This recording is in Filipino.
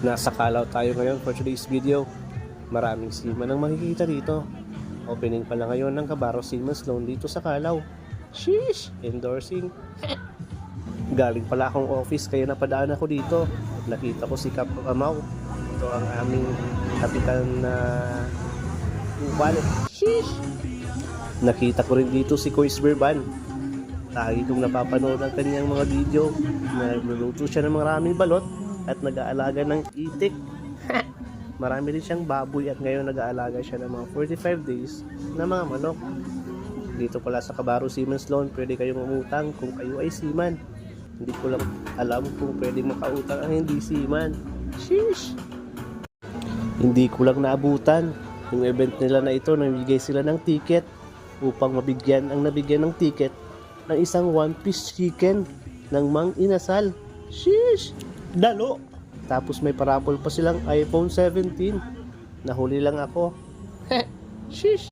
Nasa Calao tayo ngayon for today's video. Maraming seaman ang makikita dito. Opening pala ngayon ng Cabarro Seaman's Loan dito sa Calao. Sheesh! Endorsing. Galing pala akong office kaya napadaan ako dito. Nakita ko si Cap Amaw. Ito ang aming kapitan na upal. Sheesh! Nakita ko rin dito si Kois Berban. Lagi kong napapanood ang kanyang mga video. Nagluluto siya ng maraming balot at nag-aalaga ng itik. Marami rin siyang baboy at ngayon nag-aalaga siya ng mga 45 days na mga manok. Dito pala sa Cabarro Seaman's Loan, pwede kayong umutang kung kayo ay seaman. Hindi ko lang alam kung pwede makautang ang hindi seaman. Sheesh! Hindi ko lang naabutan. Yung event nila na ito, namigay sila ng ticket upang mabigyan ang nabigyan ng ticket ng isang one-piece chicken ng Mang Inasal. Sheesh! Dalo! Tapos may parapol pa silang iPhone 17. Nahuli lang ako. Sheesh!